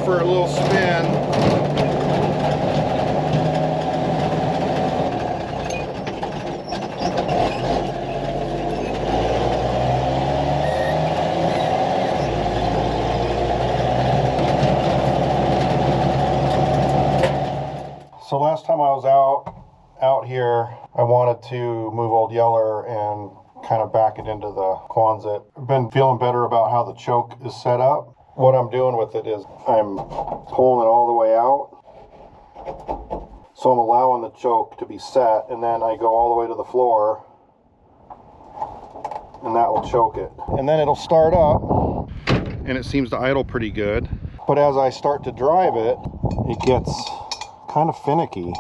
for a little spin. So last time I was out here, I wanted to move Old Yeller and kind of back it into the Quonset. I've been feeling better about how the choke is set up. What I'm doing with it is I'm pulling it all the way out. So I'm allowing the choke to be set, and then I go all the way to the floor, and that will choke it. And then it'll start up, and it seems to idle pretty good. But as I start to drive it, it gets kind of finicky.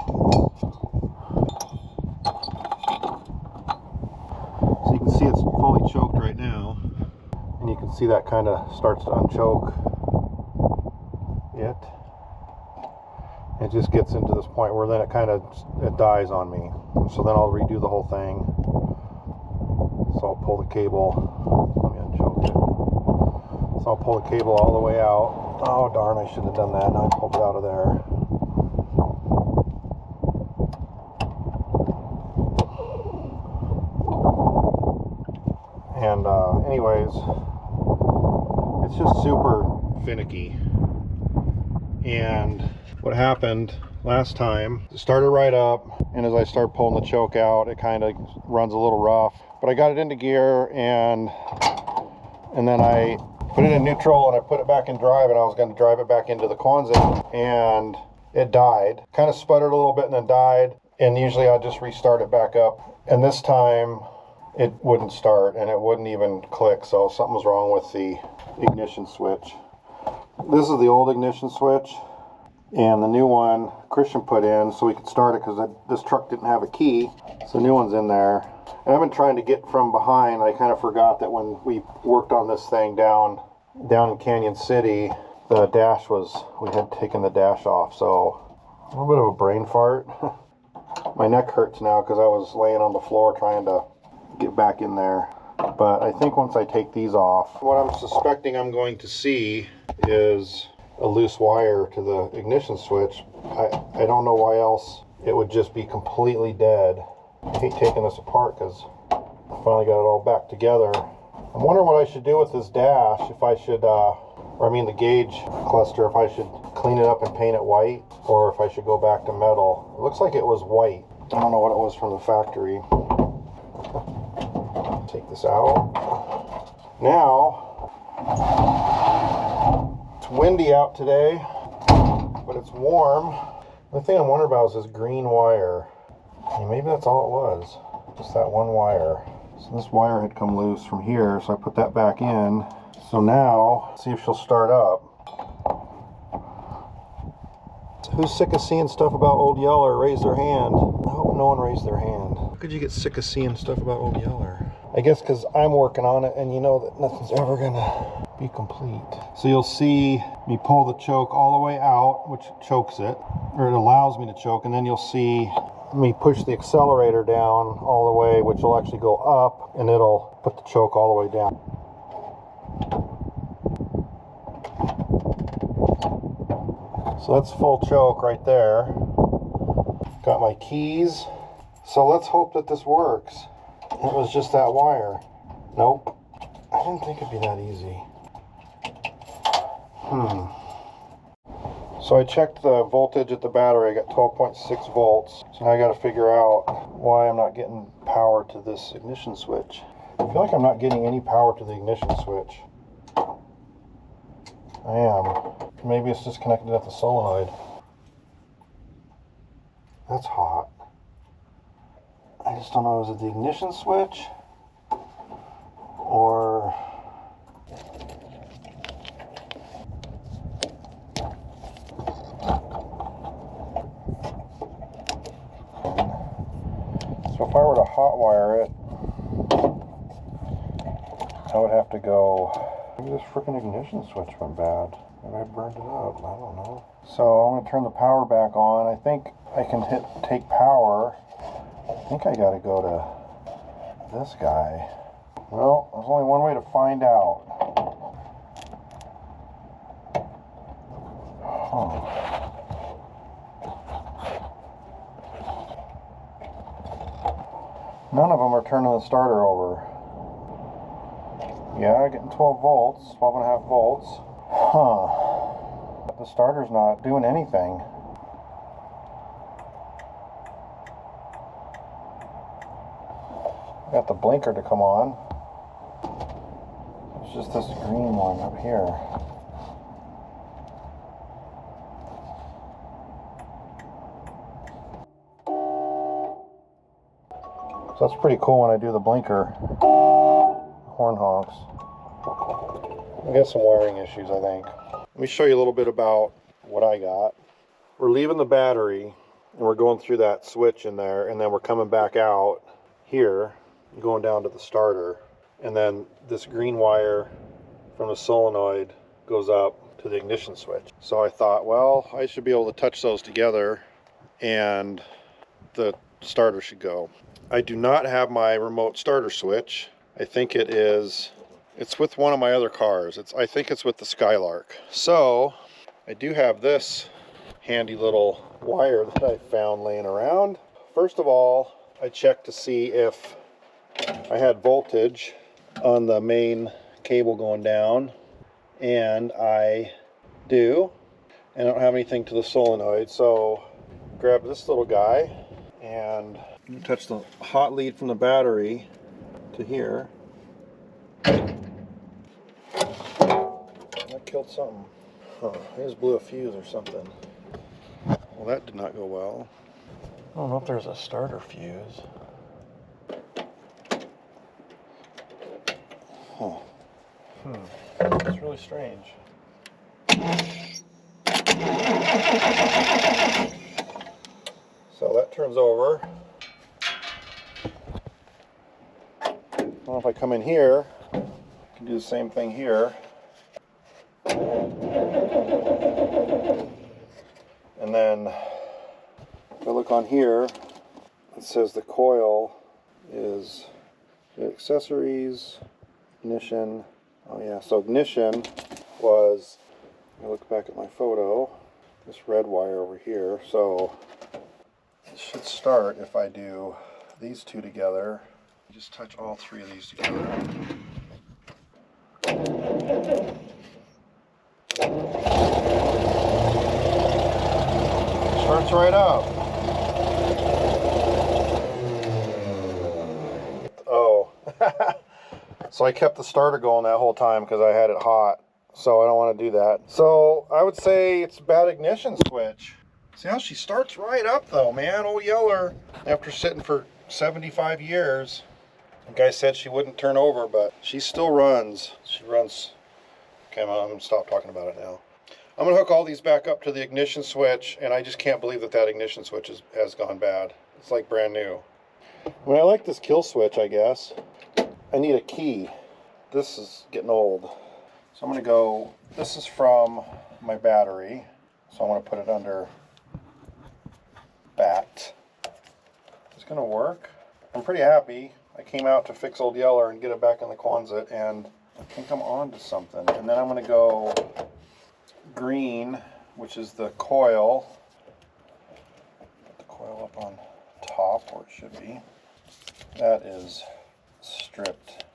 So you can see it's fully choked right now, and you can see that kind of starts to unchoke it. It just gets into this point where then it dies on me. So then I'll redo the whole thing. So I'll pull the cable. Let me unchoke it. So I'll pull the cable all the way out. Oh darn, I should have done that. Now I pulled it out of there. And anyways, it's just super finicky. And what happened last time, it started right up, and as I started pulling the choke out, it kind of runs a little rough. But I got it into gear, and then I put it in neutral, and I put it back in drive, and I was going to drive it back into the Quonset, and it died. Kind of sputtered a little bit and then died, and usually I'll just restart it back up. And this time, it wouldn't start, and it wouldn't even click, so something was wrong with the ignition switch. This is the old ignition switch, and the new one Christian put in so we could start it because this truck didn't have a key. So the new one's in there. And I've been trying to get from behind. I kind of forgot that when we worked on this thing down in Canyon City, the dash we had taken the dash off. So a little bit of a brain fart. My neck hurts now because I was laying on the floor trying to get back in there. But I think once I take these off, what I'm suspecting I'm going to see is a loose wire to the ignition switch. I don't know why else it would just be completely dead. I hate taking this apart because I finally got it all back together. I'm wondering what I should do with this dash, if I should, the gauge cluster, if I should clean it up and paint it white, or if I should go back to metal. It looks like it was white. I don't know what it was from the factory. Take this out. Now, it's windy out today, but it's warm. The thing I'm wondering about is this green wire. Maybe that's all it was. Just that one wire. So this wire had come loose from here, so I put that back in. So now, let's see if she'll start up. Who's sick of seeing stuff about Old Yeller? Raise their hand. I hope no one raised their hand. How could you get sick of seeing stuff about Old Yeller? I guess because I'm working on it, and you know that nothing's ever gonna be complete. So you'll see me pull the choke all the way out, which chokes it, or it allows me to choke, and then you'll see me push the accelerator down all the way, which will actually go up, and it'll put the choke all the way down. So that's full choke right there. Got my keys. So let's hope that this works. It was just that wire. Nope. I didn't think it'd be that easy. So I checked the voltage at the battery. I got 12.6 volts. So now I got to figure out why I'm not getting power to this ignition switch. I feel like I'm not getting any power to the ignition switch. I am. Maybe it's just connected at the solenoid. That's hot. I just don't know, is it the ignition switch? Or... So if I were to hotwire it, I would have to go... Maybe this freaking ignition switch went bad. Maybe I burned it up. I don't know. So I'm going to turn the power back on. I think I can hit take power. I think I got to go to this guy. Well, there's only one way to find out. None of them are turning the starter over. Yeah, getting 12 volts, 12 and a half volts. Huh. But the starter's not doing anything. Got the blinker to come on. It's just this green one up here. So that's pretty cool when I do the blinker. Horn honks. I got some wiring issues, I think. Let me show you a little bit about what I got. We're leaving the battery and we're going through that switch in there, and then we're coming back out here, going down to the starter, and then this green wire from the solenoid goes up to the ignition switch. So I thought, well, I should be able to touch those together and the starter should go. I do not have my remote starter switch. I think it's with one of my other cars. I think it's with the Skylark. So I do have this handy little wire that I found laying around. First of all, I checked to see if I had voltage on the main cable going down, and I do. And I don't have anything to the solenoid, so grab this little guy and touch the hot lead from the battery to here. That killed something. Huh, I just blew a fuse or something. Well, that did not go well. I don't know if there's a starter fuse. Huh. It's really strange. So that turns over. Well, if I come in here, I can do the same thing here. And then if I look on here, it says the coil is the accessories, ignition. Oh yeah, so ignition was, I look back at my photo, this red wire over here. So it should start if I do these two together. Just touch all three of these together. Starts right up. Oh. So I kept the starter going that whole time because I had it hot. So I don't want to do that. So I would say it's a bad ignition switch. See how she starts right up though, man. Old Yeller, after sitting for 75 years. The guy said she wouldn't turn over, but she still runs. She runs. Okay, I'm going to stop talking about it now. I'm going to hook all these back up to the ignition switch, and I just can't believe that ignition switch has gone bad. It's like brand new. I mean, I like this kill switch, I guess. I need a key. This is getting old. So I'm going to go, this is from my battery. So I'm going to put it under bat. It's going to work. I'm pretty happy. I came out to fix Old Yeller and get it back in the Quonset, and I think I'm on to something. And then I'm going to go green, which is the coil. Put the coil up on top where it should be. That is stripped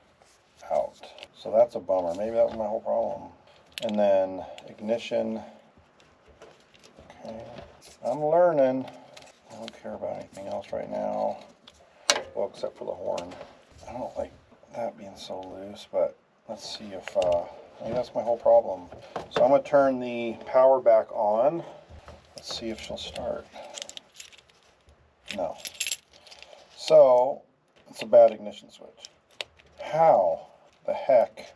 out. So that's a bummer. Maybe that was my whole problem. And then ignition. Okay. I'm learning. I don't care about anything else right now. Well, except for the horn. I don't like that being so loose, but let's see if, maybe that's my whole problem. So I'm going to turn the power back on. Let's see if she'll start. No. So, it's a bad ignition switch. How the heck?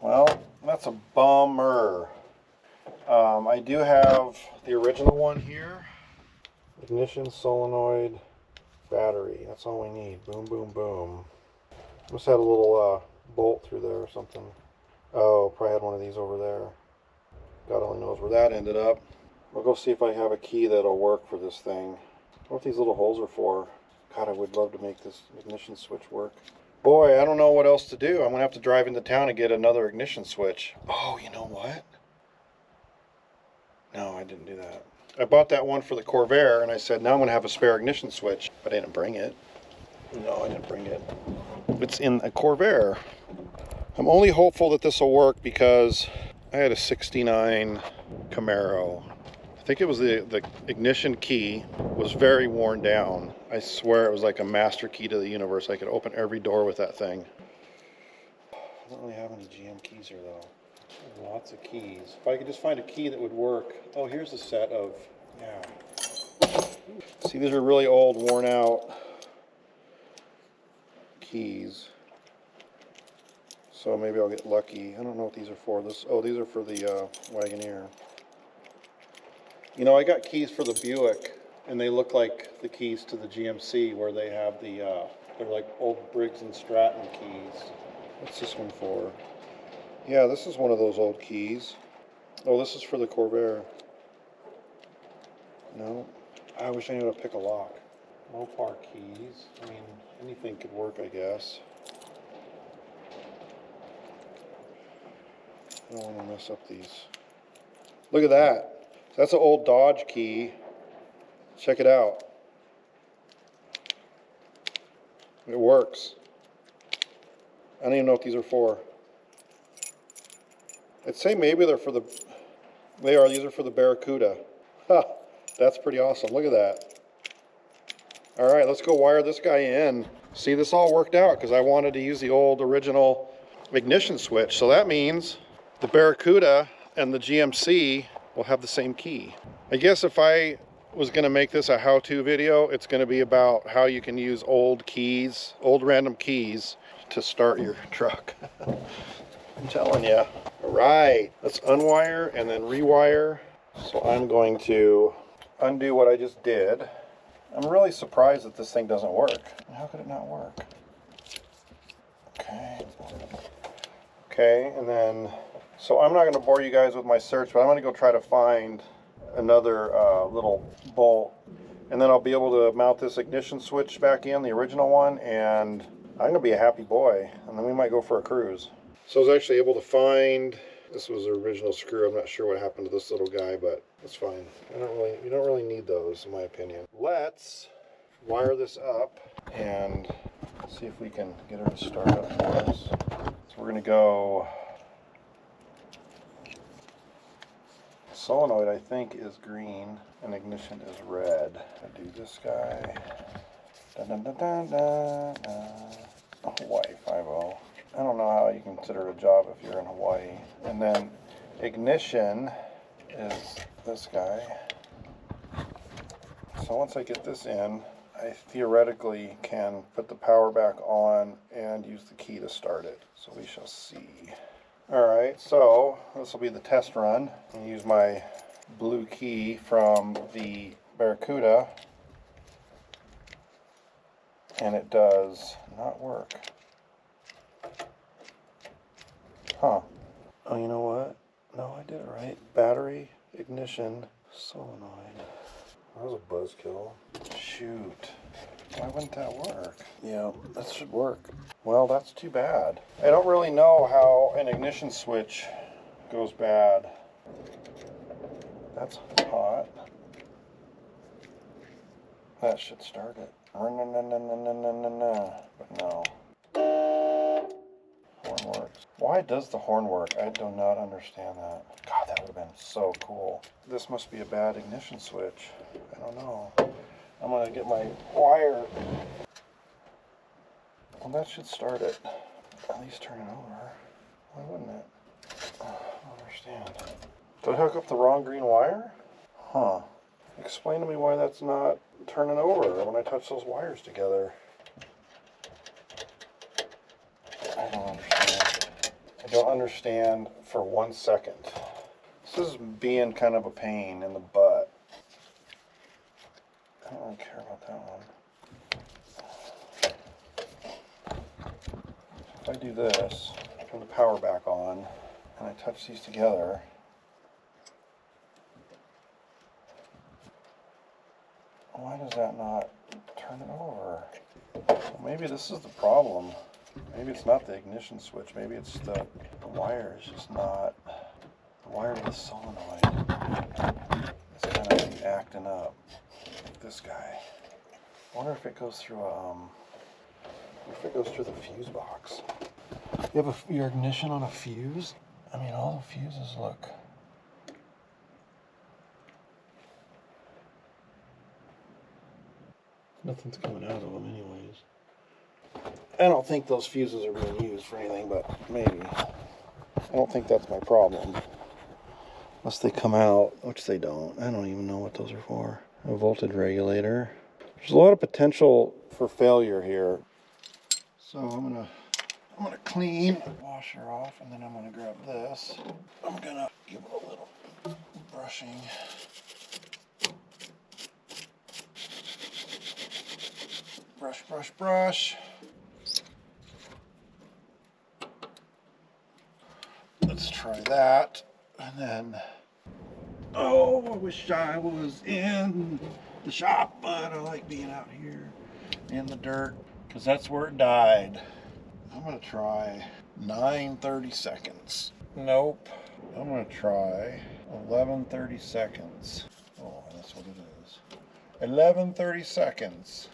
Well, that's a bummer. I do have the original one here. Ignition, solenoid, battery. That's all we need. Boom, boom, boom. Must have had a little bolt through there or something. Oh, probably had one of these over there. God only knows where that ended up. We'll go see if I have a key that'll work for this thing. What these little holes are for. God, I would love to make this ignition switch work. Boy, I don't know what else to do. I'm going to have to drive into town and get another ignition switch. Oh, you know what? No, No, I didn't do that. I bought that one for the Corvair, and I said, now I'm going to have a spare ignition switch, but I didn't bring it. No, I didn't bring it. It's in a Corvair. I'm only hopeful that this will work because I had a 69 Camaro. I think it was the ignition key was very worn down. I swear it was like a master key to the universe. I could open every door with that thing. I don't really have any GM keys here though. Lots of keys. If I could just find a key that would work. Oh, here's a set of, yeah. See, these are really old, worn out keys. So maybe I'll get lucky. I don't know what these are for. Oh, these are for the Wagoneer. You know, I got keys for the Buick, and they look like the keys to the GMC, where they have the, they're like old Briggs and Stratton keys. What's this one for? Yeah, this is one of those old keys. Oh, this is for the Corvair. No, I wish I knew how to pick a lock. Mopar keys. I mean, anything could work, I guess. I don't want to mess up these. Look at that. That's an old Dodge key. Check it out. It works. I don't even know what these are for. I'd say maybe they're for the... They are. These are for the Barracuda. Ha! That's pretty awesome. Look at that. All right, let's go wire this guy in. See, this all worked out because I wanted to use the old original ignition switch. So that means the Barracuda and the GMC will have the same key. I guess if I was going to make this a how-to video, it's going to be about how you can use old keys, old random keys, to start your truck. I'm telling you. All right, let's unwire and then rewire. So I'm going to undo what I just did. I'm really surprised that this thing doesn't work. How could it not work? Okay, and then, so I'm not going to bore you guys with my search, but I'm going to go try to find another little bolt, and then I'll be able to mount this ignition switch back in, the original one, and I'm going to be a happy boy, and then we might go for a cruise. So I was actually able to find, this was the original screw. I'm not sure what happened to this little guy, but it's fine. You don't really need those, in my opinion. Let's wire this up and see if we can get her to start up for us. So we're going to go, solenoid I think is green and ignition is red. I do this guy. Dun, dun, dun, dun, dun, dun. Hawaii 5-0. I don't know how you consider it a job if you're in Hawaii. And then ignition is this guy. So once I get this in, I theoretically can put the power back on and use the key to start it. So we shall see. Alright, so this will be the test run. I use my blue key from the Barracuda, and it does not work. Huh. Oh, you know what? No, I did it right. Battery, ignition, solenoid. That was a buzzkill. Shoot. Why wouldn't that work? Yeah, that should work. Well, that's too bad. I don't really know how an ignition switch goes bad. That's hot. That should start it. But no. Horn works. Why does the horn work? I do not understand that. God, that would have been so cool. This must be a bad ignition switch. I don't know. I'm going to get my wire. Well, that should start it. At least turn it over. Why wouldn't it? I don't understand. Did I hook up the wrong green wire? Huh. Explain to me why that's not turning over when I touch those wires together. I don't understand. I don't understand for 1 second. This is being kind of a pain in the butt. I don't really care about that one. If I do this, turn the power back on, and I touch these together, why does that not turn it over? Well, maybe this is the problem. Maybe it's not the ignition switch. Maybe it's the wire is just not the wire of the solenoid. acting up. Like this guy. I wonder if it goes through the fuse box. You have your ignition on a fuse? I mean, all the fuses look. Nothing's coming out of them anyways. I don't think those fuses are being used for anything, but maybe. I don't think that's my problem. Unless they come out, which they don't. I don't even know what those are for. A voltage regulator. There's a lot of potential for failure here. So I'm gonna clean the washer off, and then I'm gonna grab this. I'm gonna give it a little brushing. Brush, brush, brush. Let's try that. And then, oh, I wish I was in the shop, but I like being out here in the dirt because that's where it died. I'm gonna try 9:30 seconds. Nope. I'm gonna try 11:30 seconds. Oh, that's what it is. 11:30 seconds.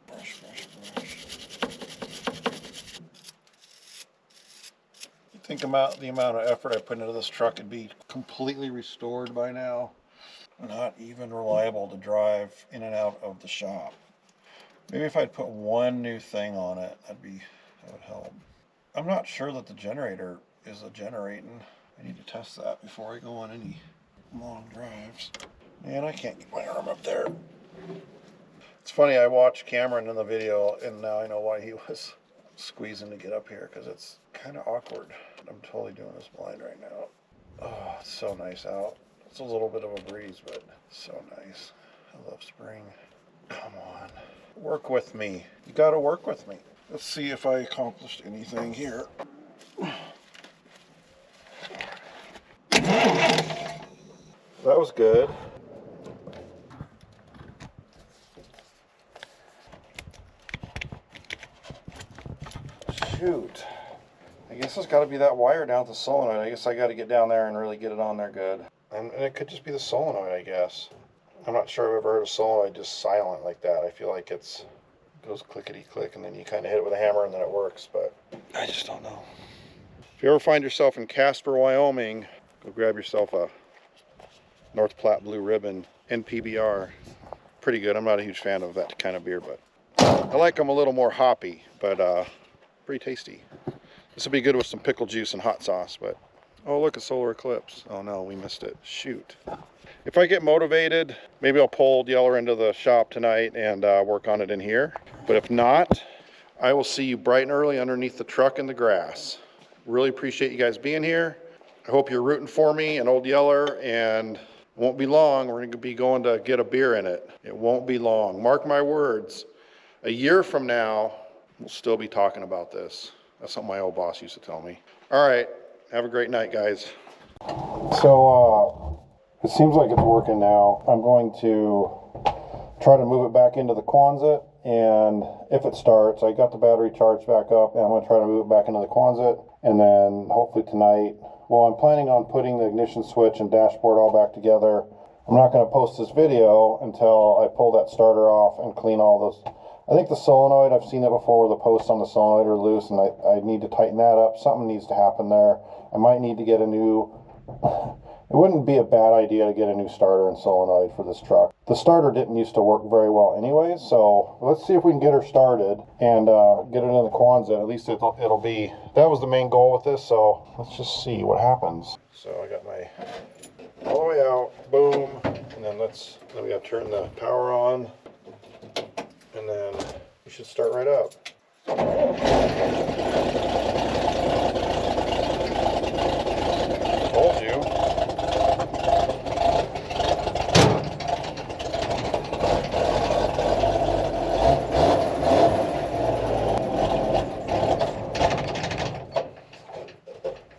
Brush, brush, brush. You think about the amount of effort I put into this truck, it'd be completely restored by now. Not even reliable to drive in and out of the shop. Maybe if I'd put one new thing on it, that would help. I'm not sure that the generator is generating. I need to test that before I go on any long drives. Man, I can't get my arm up there. It's funny, I watched Cameron in the video, and now I know why he was squeezing to get up here, because it's kind of awkward. I'm totally doing this blind right now. Oh, it's so nice out. It's a little bit of a breeze, but so nice. I love spring. Come on. Work with me. You gotta work with me. Let's see if I accomplished anything here. That was good. Shoot. I guess it's got to be that wire down at the solenoid. I guess I got to get down there and really get it on there good. And it could just be the solenoid, I guess. I'm not sure I've ever heard a solenoid just silent like that. I feel like it goes clickety-click, and then you kind of hit it with a hammer, and then it works, but I just don't know. If you ever find yourself in Casper, Wyoming, go grab yourself a North Platte Blue Ribbon NPBR. Pretty good. I'm not a huge fan of that kind of beer, but I like them a little more hoppy, but pretty tasty. This will be good with some pickle juice and hot sauce, but oh, look, a solar eclipse. Oh no, we missed it. Shoot. If I get motivated, maybe I'll pull Old Yeller into the shop tonight and work on it in here. But if not, I will see you bright and early underneath the truck in the grass. Really appreciate you guys being here. I hope you're rooting for me and Old Yeller, and it won't be long. We're going to be going to get a beer in it. It won't be long. Mark my words. A year from now, we'll still be talking about this. That's something my old boss used to tell me. All right. Have a great night, guys. So, it seems like it's working now. I'm going to try to move it back into the Quonset, and if it starts, I got the battery charged back up, and I'm going to try to move it back into the Quonset, and then hopefully tonight, well, I'm planning on putting the ignition switch and dashboard all back together. I'm not going to post this video until I pull that starter off and clean all those. I think the solenoid, I've seen it before where the posts on the solenoid are loose, and I need to tighten that up. Something needs to happen there. I might need to get a new, it wouldn't be a bad idea to get a new starter and solenoid for this truck. The starter didn't used to work very well anyways, so let's see if we can get her started and get it in the Quonset. At least it'll be, that was the main goal with this, so let's just see what happens. So I got my, all the way out, boom, and then we gotta turn the power on. And then we should start right up. Told you.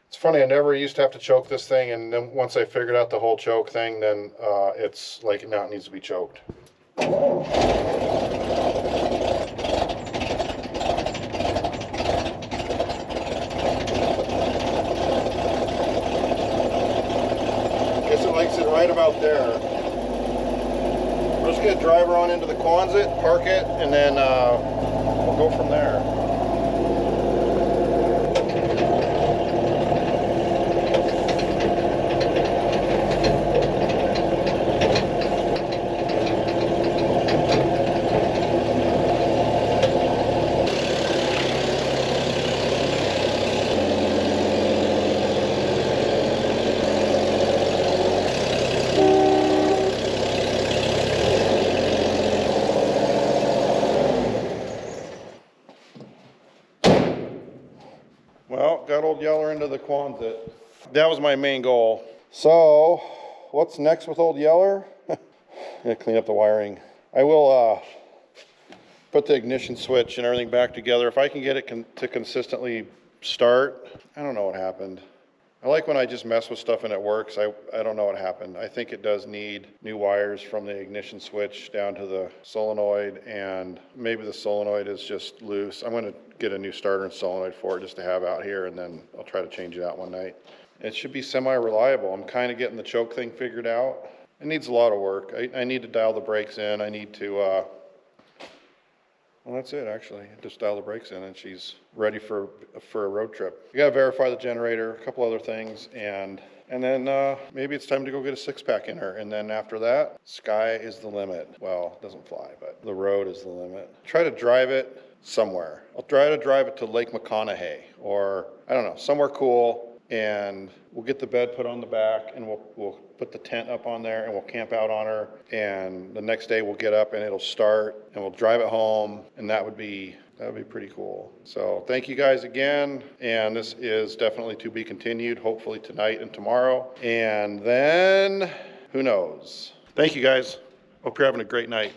It's funny, I never used to have to choke this thing, and then once I figured out the whole choke thing, then it's like now it needs to be choked. Guess it likes it right about there. We're just gonna drive her on into the Quonset, park it, and then we'll go from there. Well, got old Yeller into the Quonset. That was my main goal. So, what's next with old Yeller? I'm gonna clean up the wiring. I will put the ignition switch and everything back together. If I can get it to consistently start, I don't know what happened. I like when I just mess with stuff and it works. I don't know what happened. I think it does need new wires from the ignition switch down to the solenoid, and maybe the solenoid is just loose. I'm gonna get a new starter and solenoid for it just to have out here, and then I'll try to change it out one night. It should be semi-reliable. I'm kind of getting the choke thing figured out. It needs a lot of work. I need to dial the brakes in. I need to, well, that's it actually. Just dial the brakes in and she's ready for a road trip. You gotta verify the generator, a couple other things, and then maybe it's time to go get a 6-pack in her. And then after that, sky is the limit. Well, it doesn't fly, but the road is the limit. Try to drive it somewhere. I'll try to drive it to Lake McConaughey, or I don't know, somewhere cool. And we'll get the bed put on the back, and we'll put the tent up on there, and we'll camp out on her. And the next day we'll get up and it'll start, and we'll drive it home, and that would be pretty cool. So thank you guys again, and this is definitely to be continued, hopefully tonight and tomorrow, and then who knows. Thank you guys. Hope you're having a great night.